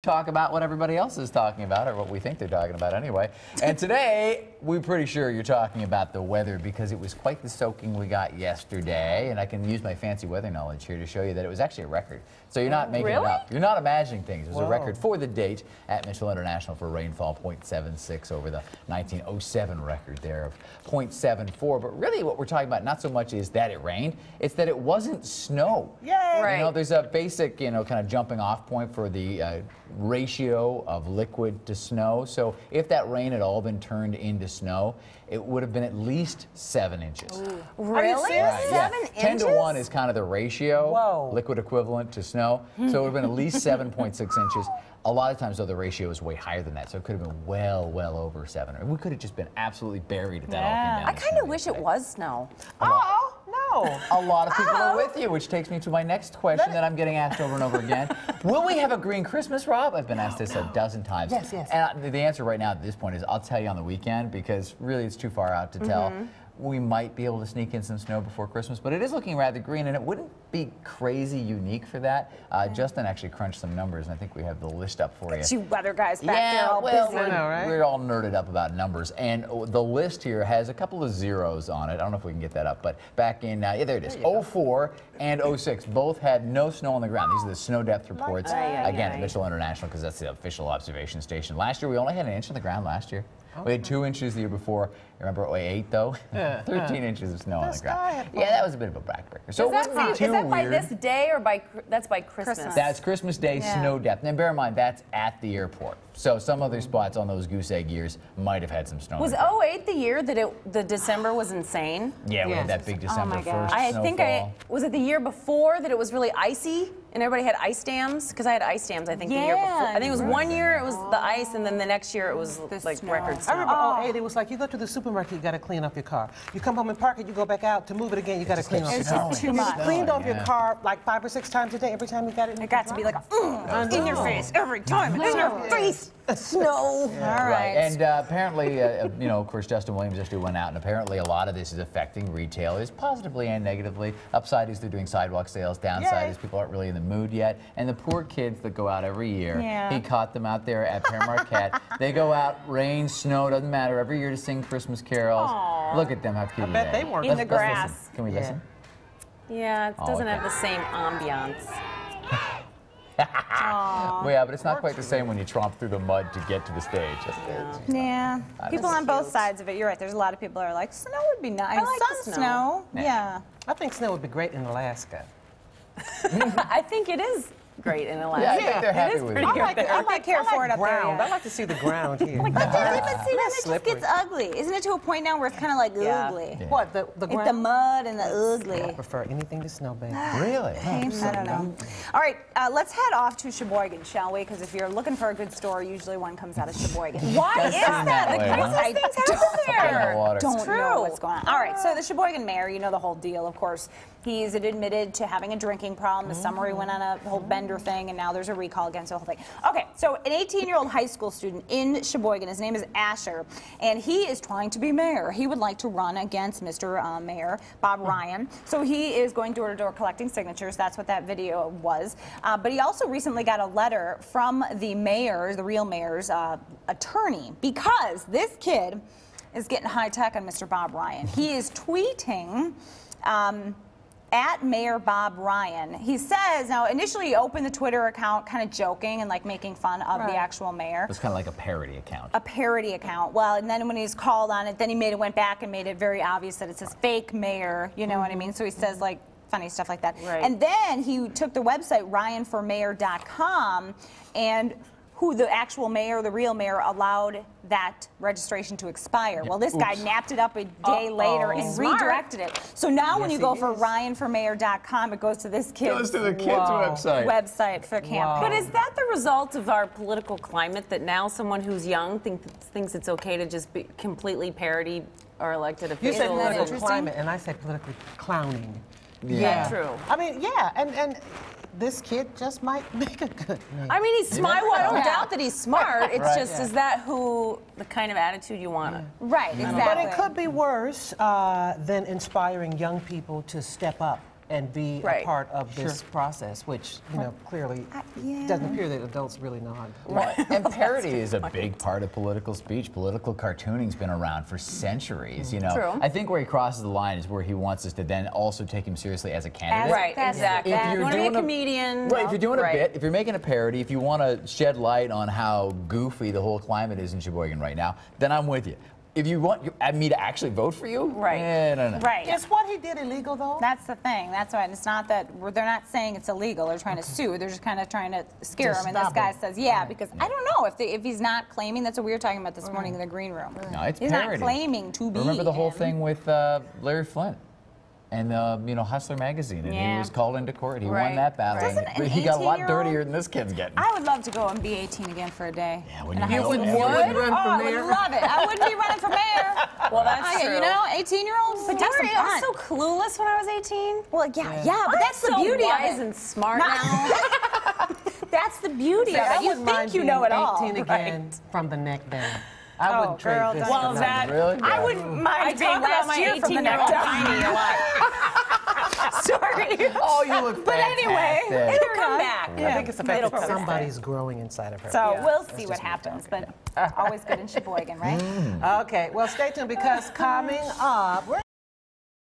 Talk about what everybody else is talking about, or what we think they're talking about anyway. And today, we're pretty sure you're talking about the weather because it was quite the soaking we got yesterday. And I can use my fancy weather knowledge here to show you that it was actually a record. So you're not making it up. You're not imagining things. It was a record for the date at Mitchell International for rainfall, 0.76 over the 1907 record there of 0.74. But really what we're talking about not so much is that it rained, it's that it wasn't snow. Yay! Right. You know, there's a basic, kind of jumping off point for the ratio of liquid to snow. So if that rain had all been turned into snow, it would have been at least 7 inches. Ooh. Really? Right, 7 inches? 10 to 1 is kind of the ratio, Whoa. liquid equivalent to snow. So it would have been at least 7.6 inches. A lot of times, though, the ratio is way higher than that, so it could have been well over 7. Or we could have just been absolutely buried if that all came down. I kind of wish it was snow. Oh, no. A lot of people are with you, which takes me to my next question that I'm getting asked over and over again. Will we have a green Christmas, Rob? I've been asked this a dozen times. Yes, yes. And the answer right now at this point is I'll tell you on the weekend, because really it's too far out to tell. We might be able to sneak in some snow before Christmas, but it is looking rather green, and it wouldn't be crazy unique for that. Justin actually crunched some numbers, and I think we have the list up for you. You weather guys back there all well, busy. We're all nerded up about numbers, and the list here has a couple of zeros on it. I don't know if we can get that up, but back in, yeah, there it is, 04 and 06, both had no snow on the ground. These are the snow depth reports, again, at Mitchell International, because that's the official observation station. Last year, we only had an inch on the ground last year. We had 2 inches the year before. Remember 08 though? 13 inches of snow on the ground. Yeah, that was a bit of a backbreaker. So is that by this day or that's by Christmas? That's Christmas Day snow depth. And bear in mind, that's at the airport. So some other spots on those goose egg years might have had some snow. Was 08 the year that the December was insane? Yeah, we had that big December 1st I snowfall. think was it the year before that it was really icy and everybody had ice dams? Because I had ice dams, I think, the year before. I think it was 1 year it was the ice, and then the next year it was like record snow. I remember 08, it was like you go to the supermarket, you got to clean up your car. You come home and park it, you go back out to move it again, you got to clean off your car. Too much. You cleaned off your car like 5 or 6 times a day every time you got it. It got to be like in your face every time. In your face. Snow. Yeah. All right. And apparently, of course, Justin Williams yesterday went out, and apparently a lot of this is affecting retailers positively and negatively. Upside is they're doing sidewalk sales. Downside is people aren't really in the mood yet. And the poor kids that go out every year, he caught them out there at Pere Marquette. They go out, rain, snow, doesn't matter, every year to sing Christmas carols. Aww. Look at them, how cute I bet they weren't. In the grass. Listen. Can we listen? Yeah, it doesn't have the same ambiance. Well, yeah, but it's not quite the same when you tromp through the mud to get to the stage. Yeah, people on both sides of it. You're right. There's a lot of people that are like, snow would be nice. I like Some the snow. Yeah. I think snow would be great in Alaska. I think it is great in Alaska. Yeah, I think they're happy with it. I might care for it up there. Ground. I like to see the ground here. But see, then it just gets ugly. Isn't it to a point now where it's kind of like ugly? Yeah. What, the ground? It's the mud and the ugly. I prefer anything to snow, baby. Really? I don't know. All right, let's head off to Sheboygan, shall we? Because if you're looking for a good store, usually one comes out of Sheboygan. Why is that? The craziest things happen there. Don't know what's going on. All right, so the Sheboygan mayor, you know the whole deal, of course. He's admitted to having a drinking problem. This summer he went on a whole bender thing, and now there's a recall against the whole thing. Okay, so an 18-year-old high school student in Sheboygan, his name is Asher, and he is trying to be mayor. He would like to run against Mr. Mayor Bob Ryan. So he is going door-to-door collecting signatures. That's what that video was. But he also recently got a letter from the mayor's, the real mayor's attorney, because this kid is getting high tech on Mr. Bob Ryan. He is tweeting at Mayor Bob Ryan. He says, now initially he opened the Twitter account kind of joking and like making fun of the actual mayor. It's kind of like a parody account. A parody account. Well, and then when he's called on it, then he went back and made it very obvious that it's his fake mayor, you know what I mean? So he says like funny stuff like that. Right. And then he took the website ryanformayor.com, and who the actual mayor, the real mayor, allowed that registration to expire. Well, this guy napped it up a day later and redirected it. So now when you go for ryanformayor.com, it goes to this kid's, website for campaign. But is that the result of our political climate, that now someone who's young thinks it's okay to just be completely parody our elected officials? You said political climate, and I said politically clowning. Yeah. True. I mean, yeah, and this kid just might make a good name. I mean, he's smart. Well, I don't doubt that he's smart. It's just, is that the kind of attitude you want? Right, exactly. But it could be worse than inspiring young people to step up and be Right. a part of this process, which, you know, clearly doesn't appear that adults really know how to do. Well, and parody is a big part of political speech. Political cooning's been around for centuries, you know. True. I think where he crosses the line is where he wants us to then also take him seriously as a candidate. Right, exactly. If If you're you want to be a doing a- comedian. Right, if you're doing a right. bit, if you're making a parody, if you want to shed light on how goofy the whole climate is in Sheboygan right now, then I'm with you. If you want me to actually vote for you, Right. No. Right. Is what he did illegal, though? That's the thing. That's why it's not that they're not saying it's illegal. They're trying to sue. They're just kind of trying to scare To him. And this stop guy it. says, yeah, because I don't know if he's not claiming. That's what we were talking about this morning in the green room. No, it's he's parody. not claiming to be. Remember the whole him. thing with Larry Flint and you know, Hustler magazine, and he Yeah. was called into court. He won Right. that battle, Doesn't but an he got a lot 18-year-old dirtier than this kid's getting. I would love to go and be 18 again for a day. Yeah, when In a you high get school. older. You wouldn't run for I mayor? would love it. I wouldn't be running for mayor. Well, that's true. You know, 18-year-olds. But have some Dory, I was fun. so clueless when I was 18. Well, yeah, but that's the so beauty of wise it. and smart now. That's the beauty of I it. You wouldn't mind think you being know it all. 18 again from the neck down. I Oh, wouldn't trade girl, this. don't- for Well, nothing. that- Really? I Yeah. wouldn't mind I being talk about last my year from the neck 18-year-old down. tiny a lot. Sorry. Oh, you look But anyway, fantastic. It'll come back. I think it's the fact It'll that come back. somebody's growing inside of her. So Yeah. we'll see what happens. But always good in Sheboygan, right? Okay, well, stay tuned because coming up, we're